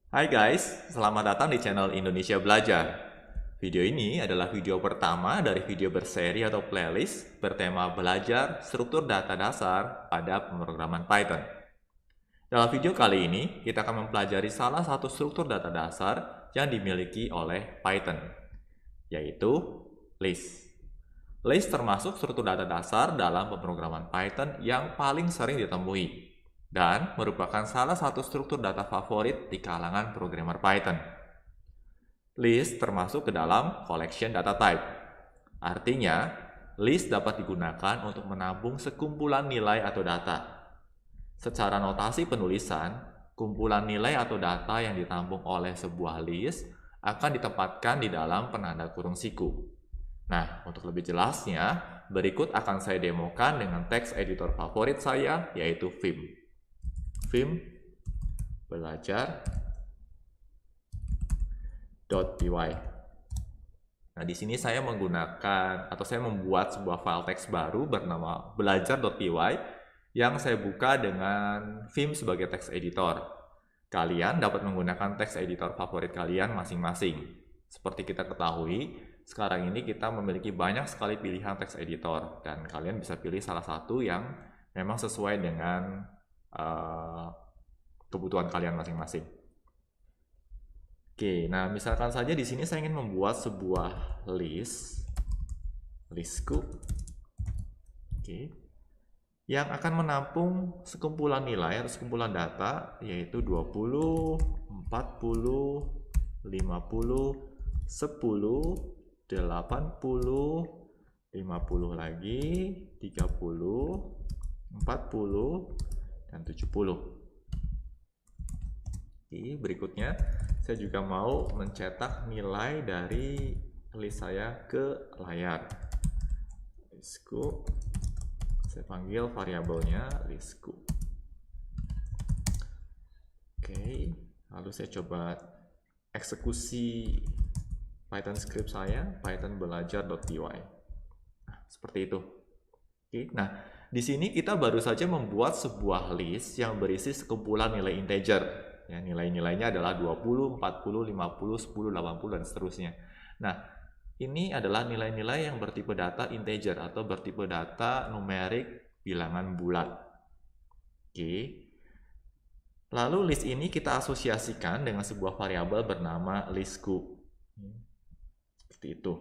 Hai guys, selamat datang di channel Indonesia Belajar. Video ini adalah video pertama dari video berseri atau playlist bertema belajar struktur data dasar pada pemrograman Python. Dalam video kali ini, kita akan mempelajari salah satu struktur data dasar yang dimiliki oleh Python, yaitu list. List termasuk struktur data dasar dalam pemrograman Python yang paling sering ditemui dan merupakan salah satu struktur data favorit di kalangan programmer Python. List termasuk ke dalam collection data type. Artinya, list dapat digunakan untuk menampung sekumpulan nilai atau data. Secara notasi penulisan, kumpulan nilai atau data yang ditampung oleh sebuah list akan ditempatkan di dalam penanda kurung siku. Nah, untuk lebih jelasnya, berikut akan saya demokan dengan teks editor favorit saya, yaitu Vim. Vim belajar.py. Nah, di sini saya menggunakan atau saya membuat sebuah file teks baru bernama belajar.py yang saya buka dengan Vim sebagai teks editor. Kalian dapat menggunakan teks editor favorit kalian masing-masing. Seperti kita ketahui, sekarang ini kita memiliki banyak sekali pilihan teks editor dan kalian bisa pilih salah satu yang memang sesuai dengan kebutuhan kalian masing-masing. Oke, nah misalkan saja di sini saya ingin membuat sebuah listku, yang akan menampung sekumpulan nilai atau sekumpulan data, yaitu 20, 40, 50, 10, 80, 50 lagi, 30, 40, dan 70. Oke, berikutnya saya juga mau mencetak nilai dari list saya ke layar. Listku, saya panggil variabelnya listku. Oke, lalu saya coba eksekusi Python script saya, python belajar.py. Nah, seperti itu. Oke, nah di sini kita baru saja membuat sebuah list yang berisi sekumpulan nilai integer. Ya, nilai-nilainya adalah 20, 40, 50, 10, 80, dan seterusnya. Nah, ini adalah nilai-nilai yang bertipe data integer atau bertipe data numerik bilangan bulat. Oke. Lalu list ini kita asosiasikan dengan sebuah variabel bernama listku. Seperti itu.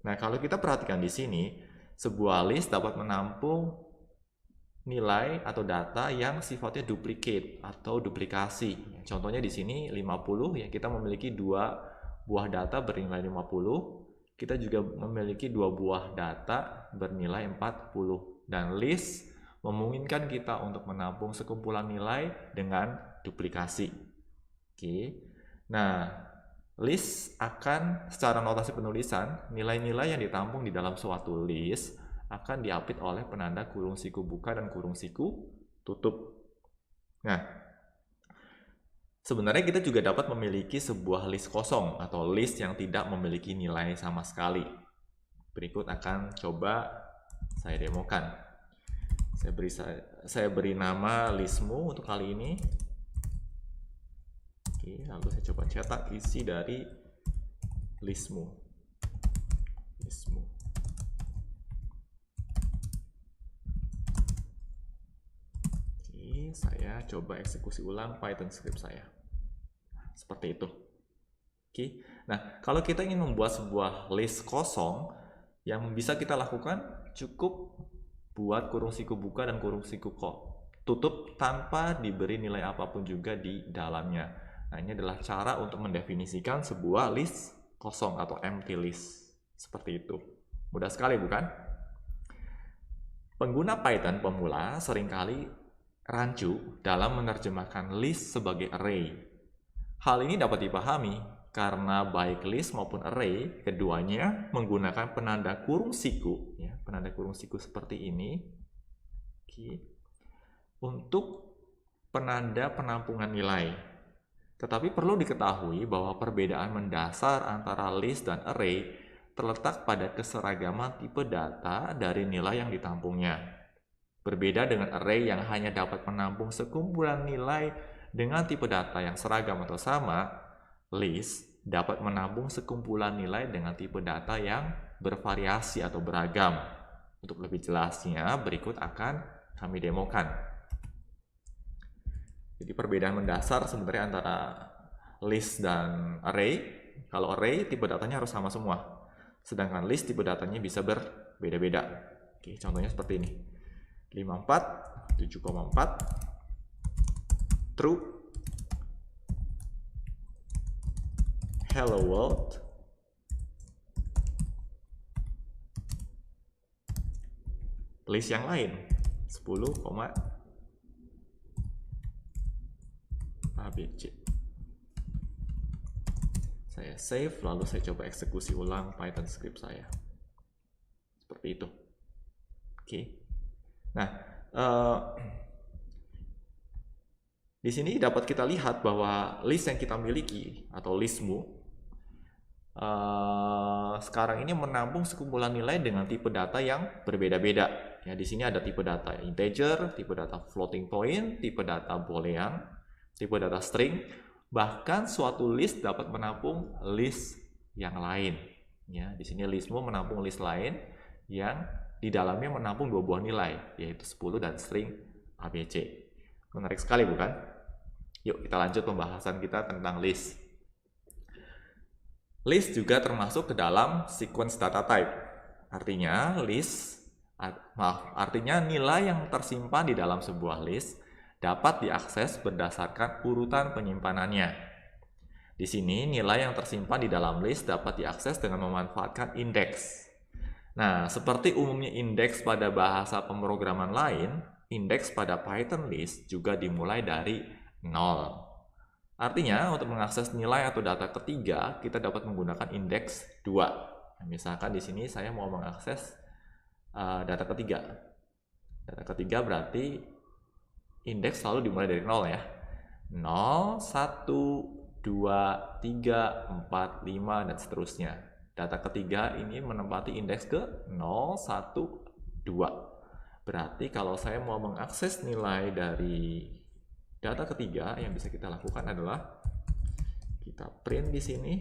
Nah, kalau kita perhatikan di sini, sebuah list dapat menampung nilai atau data yang sifatnya duplicate atau duplikasi. Contohnya di sini 50, ya kita memiliki dua buah data bernilai 50. Kita juga memiliki dua buah data bernilai 40. Dan list memungkinkan kita untuk menampung sekumpulan nilai dengan duplikasi. Oke. Nah, list akan secara notasi penulisan, nilai-nilai yang ditampung di dalam suatu list akan diapit oleh penanda kurung siku buka dan kurung siku tutup. Nah, sebenarnya kita juga dapat memiliki sebuah list kosong atau list yang tidak memiliki nilai sama sekali. Berikut akan coba saya demokan. Saya beri nama listmu untuk kali ini. Oke, lalu saya coba cetak isi dari listmu. Saya coba eksekusi ulang Python script saya. Seperti itu. Oke. Nah, kalau kita ingin membuat sebuah list kosong, yang bisa kita lakukan cukup buat kurung siku buka dan kurung siku tutup tanpa diberi nilai apapun juga di dalamnya. Nah, ini adalah cara untuk mendefinisikan sebuah list kosong atau empty list. Seperti itu. Mudah sekali, bukan? Pengguna Python pemula seringkali rancu dalam menerjemahkan list sebagai array. Hal ini dapat dipahami karena baik list maupun array, keduanya menggunakan penanda kurung siku, ya, penanda kurung siku seperti ini, untuk penanda penampungan nilai. Tetapi perlu diketahui bahwa perbedaan mendasar antara list dan array terletak pada keseragaman tipe data dari nilai yang ditampungnya. Berbeda dengan array yang hanya dapat menampung sekumpulan nilai Dengan tipe data yang seragam atau sama, list dapat menampung sekumpulan nilai dengan tipe data yang bervariasi atau beragam. Untuk lebih jelasnya, berikut akan kami demokan. Jadi perbedaan mendasar sebenarnya antara list dan array. Kalau array, tipe datanya harus sama semua. Sedangkan list, tipe datanya bisa berbeda-beda. Oke, contohnya seperti ini. 54, 7,4, true, hello world, list yang lain 10, ABC. Saya save, lalu saya coba eksekusi ulang Python script saya. Seperti itu. Oke. Nah, di sini dapat kita lihat bahwa list yang kita miliki atau listmu sekarang ini menampung sekumpulan nilai dengan tipe data yang berbeda-beda. Ya, di sini ada tipe data integer, tipe data floating point, tipe data boolean, tipe data string. Bahkan suatu list dapat menampung list yang lain. Ya, di sini listmu menampung list lain yang di dalamnya menampung dua buah nilai, yaitu 10 dan string ABC. Menarik sekali, bukan? Yuk kita lanjut pembahasan kita tentang list. List juga termasuk ke dalam sequence data type. Artinya artinya nilai yang tersimpan di dalam sebuah list dapat diakses berdasarkan urutan penyimpanannya. Di sini nilai yang tersimpan di dalam list dapat diakses dengan memanfaatkan indeks. Nah, seperti umumnya indeks pada bahasa pemrograman lain, indeks pada Python list juga dimulai dari 0. Artinya, untuk mengakses nilai atau data ketiga, kita dapat menggunakan indeks 2. Nah, misalkan di sini saya mau mengakses data ketiga. Data ketiga berarti indeks selalu dimulai dari 0 ya. 0, 1, 2, 3, 4, 5, dan seterusnya. Data ketiga ini menempati indeks ke 0, 1, 2. Berarti kalau saya mau mengakses nilai dari data ketiga, yang bisa kita lakukan adalah kita print di sini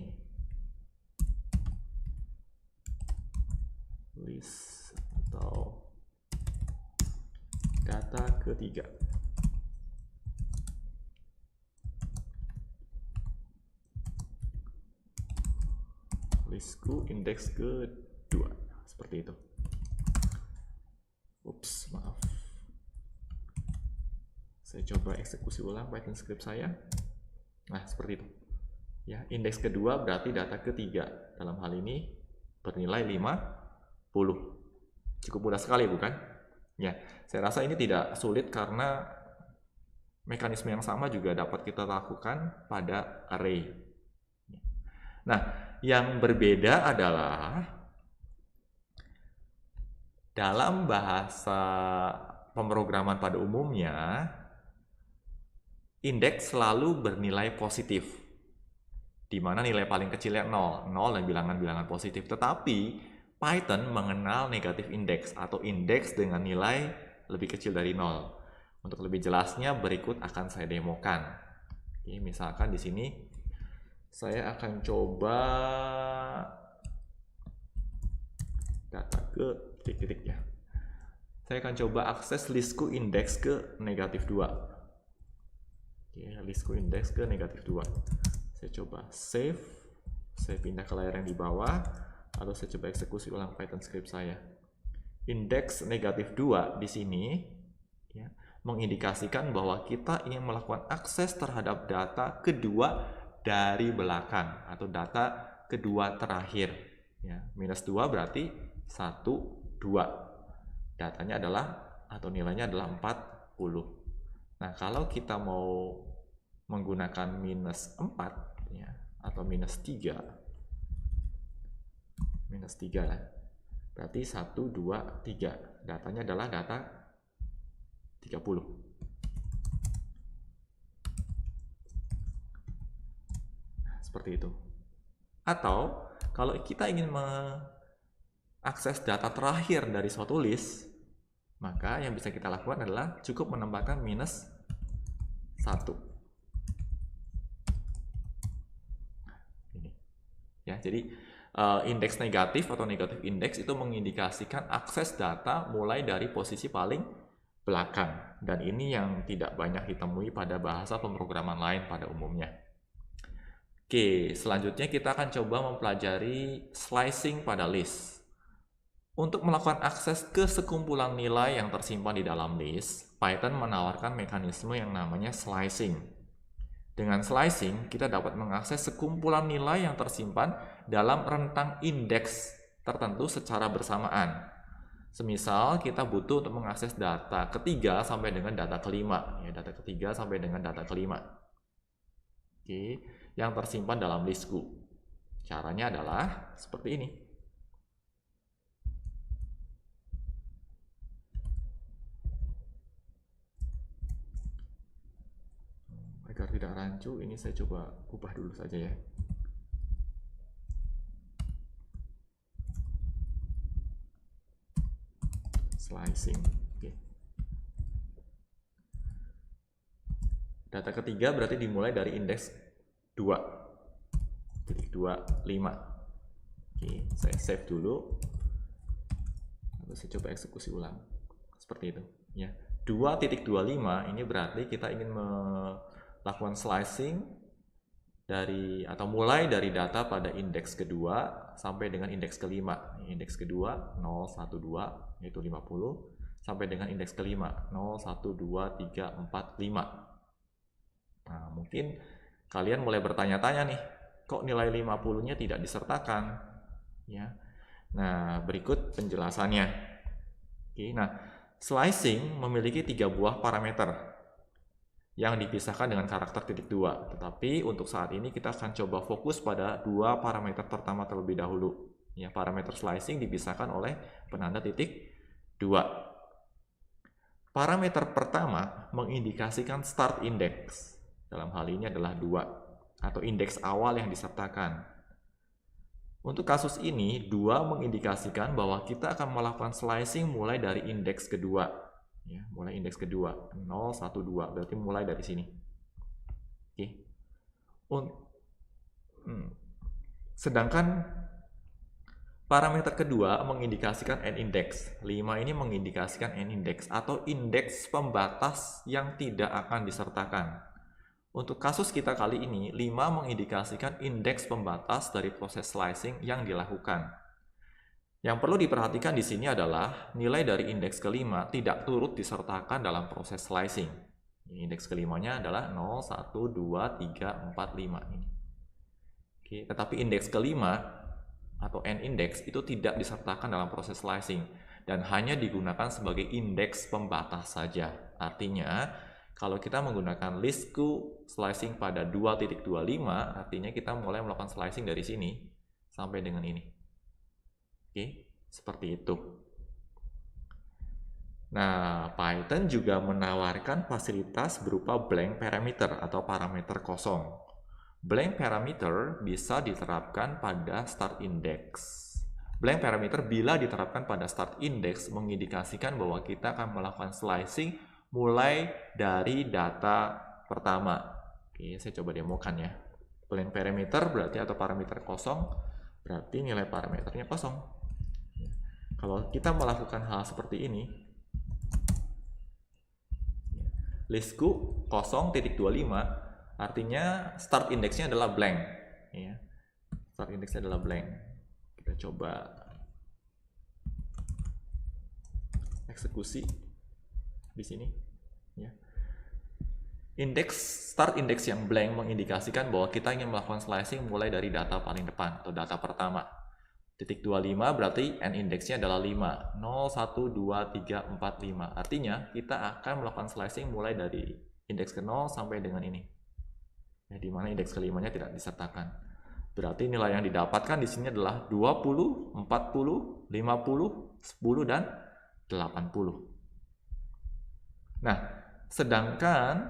list atau data ketiga. Listku indeks kedua, seperti itu. Ups, maaf. Saya coba eksekusi ulang Python script saya. Nah, seperti itu. Ya, indeks kedua berarti data ketiga. Dalam hal ini bernilai 50. Cukup mudah sekali, bukan? Ya, saya rasa ini tidak sulit karena mekanisme yang sama juga dapat kita lakukan pada array. Nah, yang berbeda adalah dalam bahasa pemrograman pada umumnya, indeks selalu bernilai positif, di mana nilai paling kecilnya 0 dan bilangan-bilangan positif. Tetapi Python mengenal negatif indeks atau indeks dengan nilai lebih kecil dari 0. Untuk lebih jelasnya berikut akan saya demokan. Oke, misalkan di sini saya akan coba data ke titik-titik ya. Saya akan coba akses listku indeks ke negatif 2. Oke, listku indeks ke negatif 2. Saya coba save. Saya pindah ke layar yang di bawah. Lalu saya coba eksekusi ulang Python script saya. Indeks negatif 2 di sini ya, mengindikasikan bahwa kita ingin melakukan akses terhadap data kedua dari belakang atau data kedua terakhir. Ya, minus 2 berarti 1, 2. Datanya adalah atau nilainya adalah 40. Nah, kalau kita mau menggunakan minus 4 ya, atau minus 3 lah. Berarti 1, 2, 3. Datanya adalah data 30. Seperti itu. Atau kalau kita ingin mengakses data terakhir dari suatu list, maka yang bisa kita lakukan adalah cukup menambahkan minus 1. Ya, jadi indeks negatif atau negatif indeks itu mengindikasikan akses data mulai dari posisi paling belakang. Dan ini yang tidak banyak ditemui pada bahasa pemrograman lain pada umumnya. Oke, selanjutnya kita akan coba mempelajari slicing pada list. Untuk melakukan akses ke sekumpulan nilai yang tersimpan di dalam list, Python menawarkan mekanisme yang namanya slicing. Dengan slicing, kita dapat mengakses sekumpulan nilai yang tersimpan dalam rentang indeks tertentu secara bersamaan. Semisal kita butuh untuk mengakses data ketiga sampai dengan data kelima, ya, data ketiga sampai dengan data kelima. Oke, yang tersimpan dalam listku. Caranya adalah seperti ini. Agar tidak rancu, ini saya coba ubah dulu saja ya. Slicing. Oke. Data ketiga berarti dimulai dari indeks 2.25. Oke, saya save dulu. Lalu saya coba eksekusi ulang. Seperti itu, ya. 2.25 ini berarti kita ingin melakukan slicing dari atau mulai dari data pada indeks kedua sampai dengan indeks kelima. Indeks kedua 012 yaitu 50 sampai dengan indeks kelima 0, 1, 2, 3, 4, 5. Nah, mungkin kalian mulai bertanya-tanya nih, kok nilai 50-nya tidak disertakan? Ya. Nah, berikut penjelasannya. Oke, nah, slicing memiliki 3 buah parameter yang dipisahkan dengan karakter titik 2. Tetapi untuk saat ini kita akan coba fokus pada 2 parameter pertama terlebih dahulu. Ya, parameter slicing dipisahkan oleh penanda titik 2. Parameter pertama mengindikasikan start index. Dalam hal ini adalah 2 atau indeks awal yang disertakan. Untuk kasus ini, 2 mengindikasikan bahwa kita akan melakukan slicing mulai dari indeks kedua. Ya, mulai indeks kedua 0, 1, 2 berarti mulai dari sini. Oke. Sedangkan parameter kedua mengindikasikan n index. 5 ini mengindikasikan n index atau indeks pembatas yang tidak akan disertakan. Untuk kasus kita kali ini, 5 mengindikasikan indeks pembatas dari proses slicing yang dilakukan. Yang perlu diperhatikan di sini adalah nilai dari indeks kelima tidak turut disertakan dalam proses slicing. Indeks kelimanya adalah 0, 1, 2, 3, 4, 5 ini. Oke, tetapi indeks kelima atau n index itu tidak disertakan dalam proses slicing dan hanya digunakan sebagai indeks pembatas saja. Artinya, kalau kita menggunakan listku slicing pada 2.25, artinya kita mulai melakukan slicing dari sini sampai dengan ini. Oke, seperti itu. Nah, Python juga menawarkan fasilitas berupa blank parameter atau parameter kosong. Blank parameter bisa diterapkan pada start index. Blank parameter bila diterapkan pada start index mengindikasikan bahwa kita akan melakukan slicing mulai dari data pertama. Oke, saya coba demokan ya. Blank parameter berarti atau parameter kosong berarti nilai parameternya kosong. Kalau kita melakukan hal seperti ini, listku 0.25 artinya start indeksnya adalah blank. Ya. Start indeksnya adalah blank. Kita coba eksekusi di sini. Ya. Start index yang blank mengindikasikan bahwa kita ingin melakukan slicing mulai dari data paling depan atau data pertama. Titik 25 berarti n indeksnya adalah 5. 0, 1, 2, 3, 4, 5. Artinya kita akan melakukan slicing mulai dari indeks ke 0 sampai dengan ini. Ya, di mana indeks kelimanya tidak disertakan. Berarti nilai yang didapatkan di sini adalah 20, 40, 50, 10, dan 80. Nah, sedangkan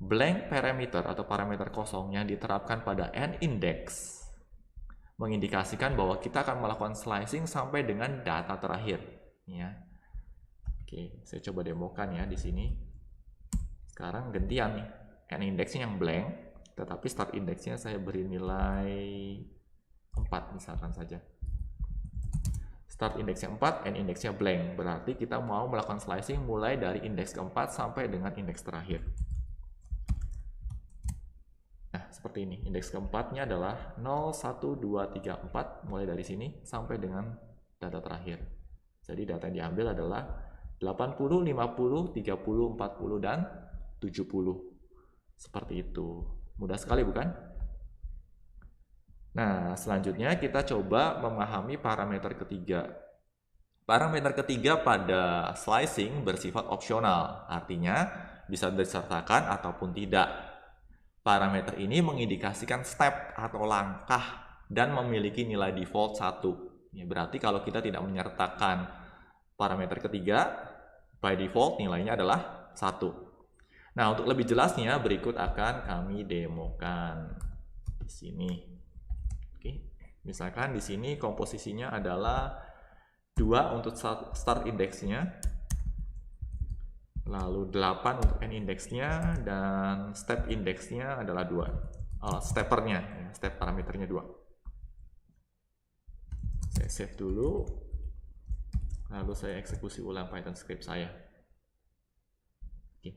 blank parameter atau parameter kosong yang diterapkan pada n index mengindikasikan bahwa kita akan melakukan slicing sampai dengan data terakhir. Ya. Oke, saya coba demokan ya di sini. Sekarang gantian nih, n indeksnya yang blank, tetapi start indeksnya saya beri nilai 4 misalkan saja. Start indeksnya 4, end indeksnya blank. Berarti kita mau melakukan slicing mulai dari indeks keempat sampai dengan indeks terakhir. Nah, seperti ini. Indeks keempatnya adalah 0, 1, 2, 3, 4. Mulai dari sini sampai dengan data terakhir. Jadi data yang diambil adalah 80, 50, 30, 40, dan 70. Seperti itu. Mudah sekali bukan? Nah, selanjutnya kita coba memahami parameter ketiga. Parameter ketiga pada slicing bersifat opsional, artinya bisa disertakan ataupun tidak. Parameter ini mengindikasikan step atau langkah dan memiliki nilai default 1. Ya, berarti kalau kita tidak menyertakan parameter ketiga, by default nilainya adalah 1. Nah, untuk lebih jelasnya berikut akan kami demokan di sini. Oke, misalkan di sini komposisinya adalah 2 untuk start indeksnya, lalu 8 untuk end indeksnya, dan step indeksnya adalah 2. Steppernya, step parameternya 2. Saya save dulu, lalu saya eksekusi ulang Python script saya.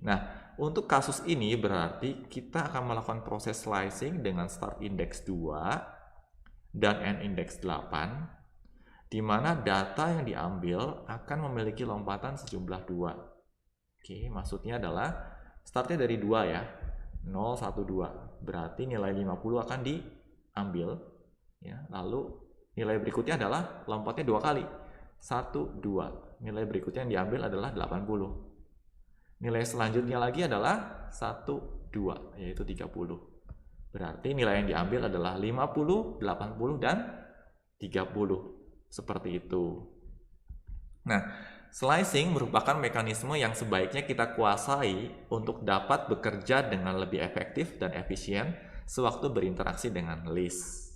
Nah, untuk kasus ini berarti kita akan melakukan proses slicing dengan start index 2 dan end index 8, di mana data yang diambil akan memiliki lompatan sejumlah 2. Oke, maksudnya adalah startnya dari 2 ya, 0, 1, 2. Berarti nilai 50 akan diambil, ya. Lalu nilai berikutnya adalah lompatnya 2 kali, 1, 2. Nilai berikutnya yang diambil adalah 80. Nilai selanjutnya lagi adalah 1, 2, yaitu 30. Berarti nilai yang diambil adalah 50, 80, dan 30. Seperti itu. Nah, slicing merupakan mekanisme yang sebaiknya kita kuasai untuk dapat bekerja dengan lebih efektif dan efisien sewaktu berinteraksi dengan list.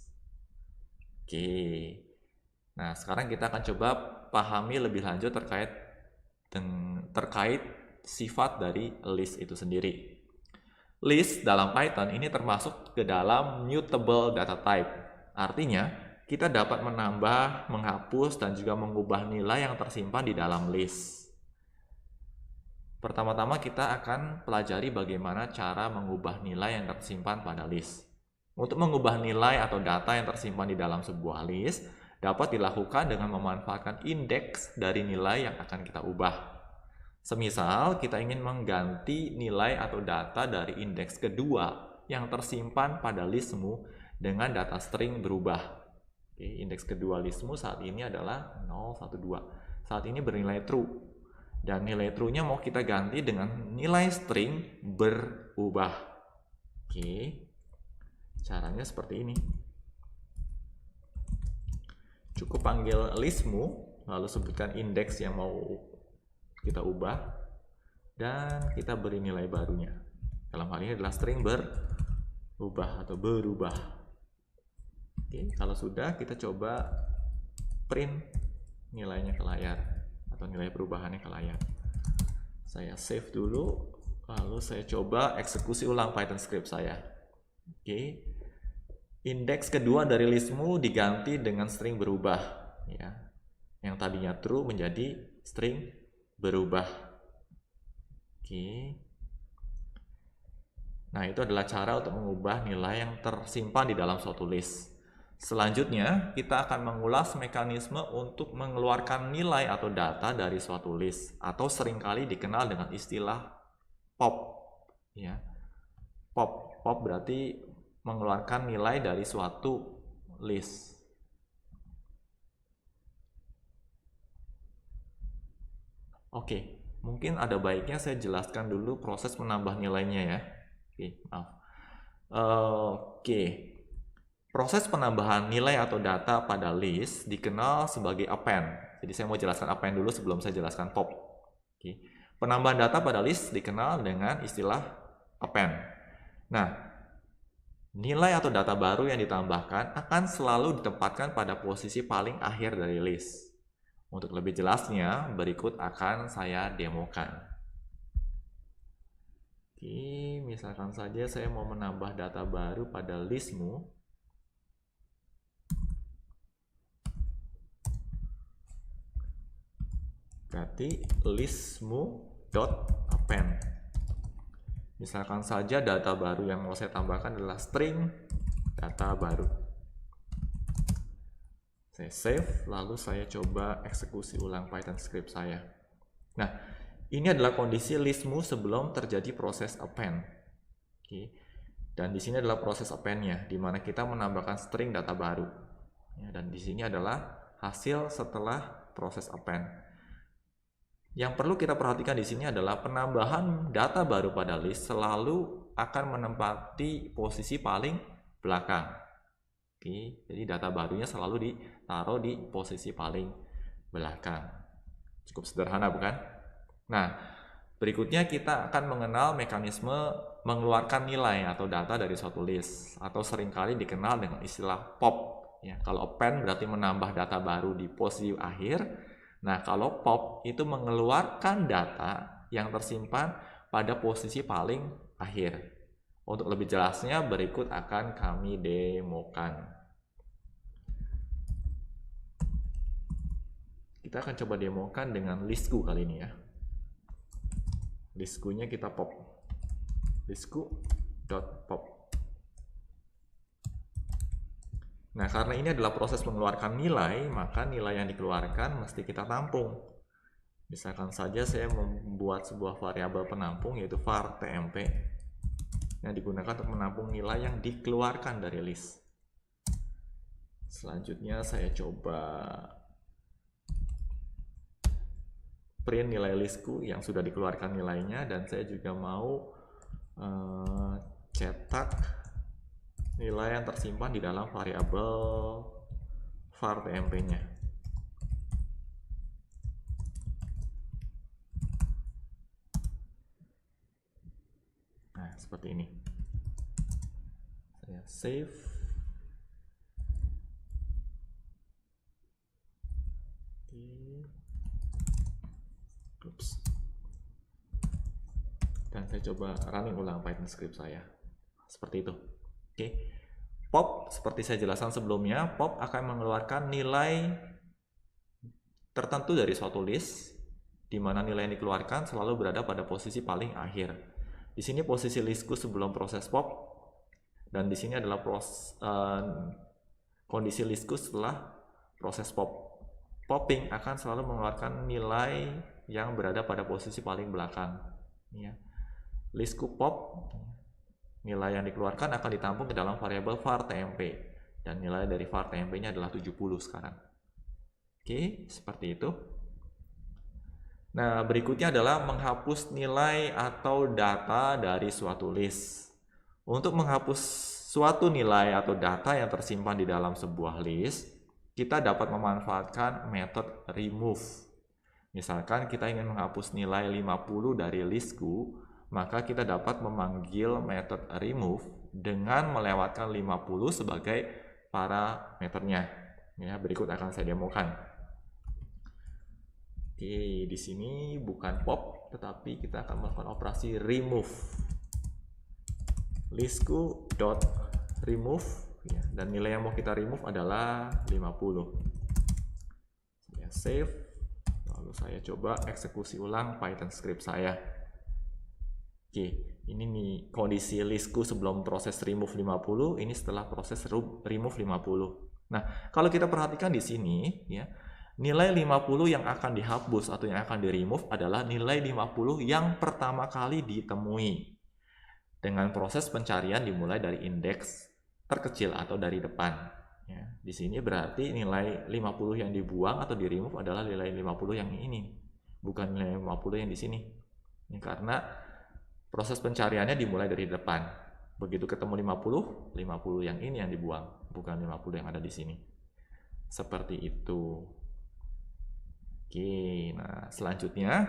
Oke. Nah, sekarang kita akan coba pahami lebih lanjut terkait sifat dari list itu sendiri. List dalam Python ini termasuk ke dalam mutable data type. Artinya, kita dapat menambah, menghapus, dan juga mengubah nilai yang tersimpan di dalam list. Pertama-tama kita akan pelajari bagaimana cara mengubah nilai yang tersimpan pada list. Untuk mengubah nilai atau data yang tersimpan di dalam sebuah list dapat dilakukan dengan memanfaatkan indeks dari nilai yang akan kita ubah. Semisal kita ingin mengganti nilai atau data dari indeks kedua yang tersimpan pada listmu dengan data string berubah. Oke, indeks kedua listmu saat ini adalah 0, 1, 2. Saat ini bernilai true. Dan nilai true-nya mau kita ganti dengan nilai string berubah. Oke, caranya seperti ini. Cukup panggil listmu, lalu sebutkan indeks yang mau kita ubah, dan kita beri nilai barunya. Dalam hal ini adalah string berubah atau berubah. Oke, kalau sudah kita coba print nilainya ke layar atau nilai perubahannya ke layar. Saya save dulu, lalu saya coba eksekusi ulang Python script saya. Oke, indeks kedua dari listmu diganti dengan string berubah, ya. Yang tadinya true menjadi string berubah. Oke. Nah, itu adalah cara untuk mengubah nilai yang tersimpan di dalam suatu list. Selanjutnya, kita akan mengulas mekanisme untuk mengeluarkan nilai atau data dari suatu list, atau seringkali dikenal dengan istilah pop. Ya. Pop berarti mengeluarkan nilai dari suatu list. Oke, mungkin ada baiknya saya jelaskan dulu proses menambah nilainya ya. Oke, maaf. Oke, proses penambahan nilai atau data pada list dikenal sebagai append. Jadi saya mau jelaskan append dulu sebelum saya jelaskan pop. Oke, penambahan data pada list dikenal dengan istilah append. Nah, nilai atau data baru yang ditambahkan akan selalu ditempatkan pada posisi paling akhir dari list. Untuk lebih jelasnya, berikut akan saya demokan. Oke, misalkan saja saya mau menambah data baru pada listmu. Berarti listmu.append. Misalkan saja data baru yang mau saya tambahkan adalah string data baru. Saya save, lalu saya coba eksekusi ulang Python script saya. Nah, ini adalah kondisi listmu sebelum terjadi proses append. Oke. Dan di sini adalah proses append-nya, di mana kita menambahkan string data baru. Ya, dan di sini adalah hasil setelah proses append. Yang perlu kita perhatikan di sini adalah penambahan data baru pada list selalu akan menempati posisi paling belakang. Oke, jadi data barunya selalu ditaruh di posisi paling belakang. Cukup sederhana, bukan? Nah, berikutnya kita akan mengenal mekanisme mengeluarkan nilai atau data dari suatu list, atau seringkali dikenal dengan istilah pop. Ya, kalau append berarti menambah data baru di posisi akhir. Nah, kalau pop itu mengeluarkan data yang tersimpan pada posisi paling akhir. Untuk lebih jelasnya, berikut akan kami demokan. Kita akan coba demokan dengan listku kali ini ya. Listku-nya kita pop. Listku.pop. Nah, karena ini adalah proses mengeluarkan nilai, maka nilai yang dikeluarkan mesti kita tampung. Misalkan saja saya membuat sebuah variabel penampung yaitu var tmp yang digunakan untuk menampung nilai yang dikeluarkan dari list. Selanjutnya saya coba print nilai listku yang sudah dikeluarkan nilainya, dan saya juga mau cetak nilai yang tersimpan di dalam variabel var tmp-nya. Nah, seperti ini. Saya save. Oops. Dan saya coba running ulang Python script saya. Seperti itu. Oke. Pop, seperti saya jelaskan sebelumnya, pop akan mengeluarkan nilai tertentu dari suatu list, di mana nilai yang dikeluarkan selalu berada pada posisi paling akhir. Di sini posisi listku sebelum proses pop, dan di sini adalah kondisi listku setelah proses pop. Popping akan selalu mengeluarkan nilai yang berada pada posisi paling belakang. Ya. Listku pop, nilai yang dikeluarkan akan ditampung ke dalam variabel var tmp, dan nilai dari var tmp-nya adalah 70 sekarang. Oke, seperti itu. Nah, berikutnya adalah menghapus nilai atau data dari suatu list. Untuk menghapus suatu nilai atau data yang tersimpan di dalam sebuah list, kita dapat memanfaatkan metode remove. Misalkan kita ingin menghapus nilai 50 dari listku, maka kita dapat memanggil metode remove dengan melewatkan 50 sebagai parameternya. Ya, berikut akan saya demokan. Oke, di sini bukan pop, tetapi kita akan melakukan operasi remove. Listku.remove, ya, dan nilai yang mau kita remove adalah 50. Saya save, lalu saya coba eksekusi ulang Python script saya. Oke, ini nih kondisi listku sebelum proses remove 50, ini setelah proses remove 50. Nah, kalau kita perhatikan di sini, ya, nilai 50 yang akan dihapus atau yang akan di-remove adalah nilai 50 yang pertama kali ditemui. Dengan proses pencarian dimulai dari indeks terkecil atau dari depan. Ya, di sini berarti nilai 50 yang dibuang atau di-remove adalah nilai 50 yang ini, bukan nilai 50 yang di sini. Ini karena proses pencariannya dimulai dari depan. Begitu ketemu 50, 50 yang ini yang dibuang, bukan 50 yang ada di sini. Seperti itu. Oke, nah selanjutnya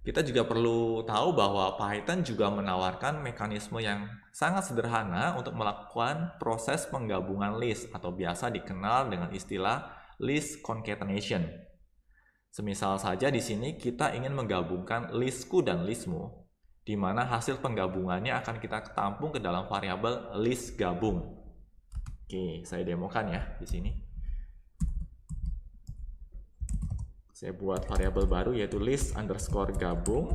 kita juga perlu tahu bahwa Python juga menawarkan mekanisme yang sangat sederhana untuk melakukan proses penggabungan list atau biasa dikenal dengan istilah list concatenation. Semisal saja di sini kita ingin menggabungkan listku dan listmu, di mana hasil penggabungannya akan kita tampung ke dalam variabel list gabung. Oke, saya demokan ya di sini. Saya buat variabel baru yaitu list underscore gabung,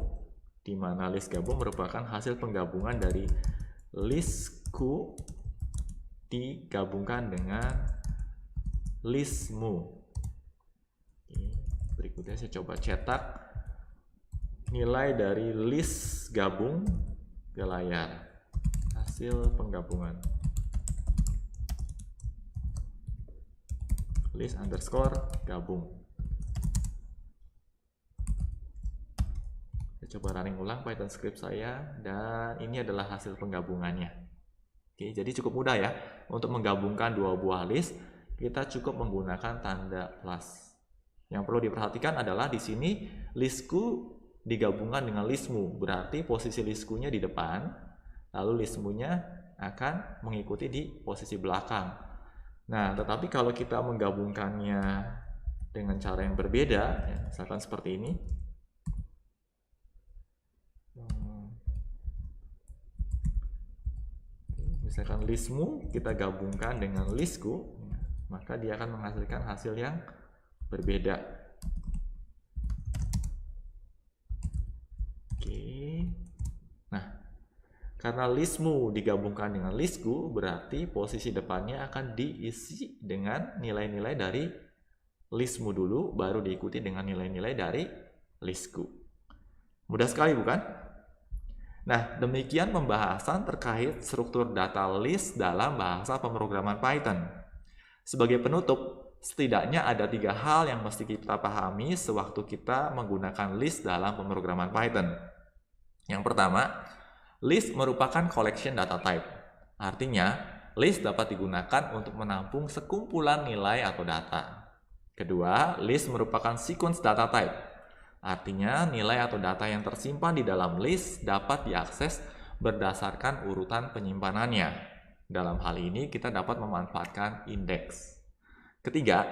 di mana list gabung merupakan hasil penggabungan dari listku digabungkan dengan listmu. Berikutnya saya coba cetak nilai dari list gabung ke layar. Hasil penggabungan. List underscore gabung. Saya coba running ulang Python script saya, dan ini adalah hasil penggabungannya. Oke, jadi cukup mudah ya. Untuk menggabungkan dua buah list, kita cukup menggunakan tanda plus. Yang perlu diperhatikan adalah di sini listku digabungkan dengan listmu, berarti posisi listkunya di depan, lalu listmunya akan mengikuti di posisi belakang. Nah, tetapi kalau kita menggabungkannya dengan cara yang berbeda, ya, misalkan seperti ini. Misalkan listmu kita gabungkan dengan listku, maka dia akan menghasilkan hasil yang berbeda. Oke. Nah, karena listmu digabungkan dengan listku, berarti posisi depannya akan diisi dengan nilai-nilai dari listmu dulu, baru diikuti dengan nilai-nilai dari listku. Mudah sekali bukan? Nah, demikian pembahasan terkait struktur data list dalam bahasa pemrograman Python. Sebagai penutup, setidaknya ada 3 hal yang mesti kita pahami sewaktu kita menggunakan list dalam pemrograman Python. Yang pertama, list merupakan collection data type. Artinya, list dapat digunakan untuk menampung sekumpulan nilai atau data. Kedua, list merupakan sequence data type. Artinya, nilai atau data yang tersimpan di dalam list dapat diakses berdasarkan urutan penyimpanannya. Dalam hal ini, kita dapat memanfaatkan indeks. Ketiga,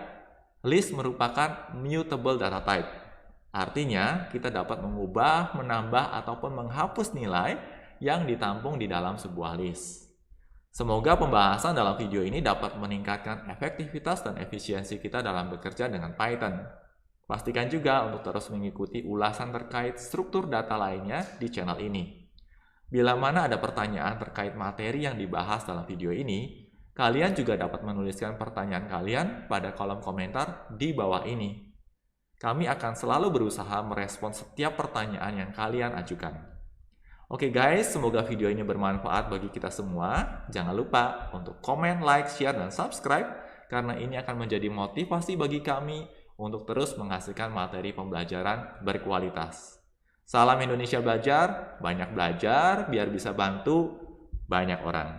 list merupakan mutable data type. Artinya, kita dapat mengubah, menambah, ataupun menghapus nilai yang ditampung di dalam sebuah list. Semoga pembahasan dalam video ini dapat meningkatkan efektivitas dan efisiensi kita dalam bekerja dengan Python. Pastikan juga untuk terus mengikuti ulasan terkait struktur data lainnya di channel ini. Bila mana ada pertanyaan terkait materi yang dibahas dalam video ini, kalian juga dapat menuliskan pertanyaan kalian pada kolom komentar di bawah ini. Kami akan selalu berusaha merespons setiap pertanyaan yang kalian ajukan. Oke guys, semoga video ini bermanfaat bagi kita semua. Jangan lupa untuk komen, like, share, dan subscribe, karena ini akan menjadi motivasi bagi kami untuk terus menghasilkan materi pembelajaran berkualitas. Salam Indonesia Belajar, banyak belajar biar bisa bantu banyak orang.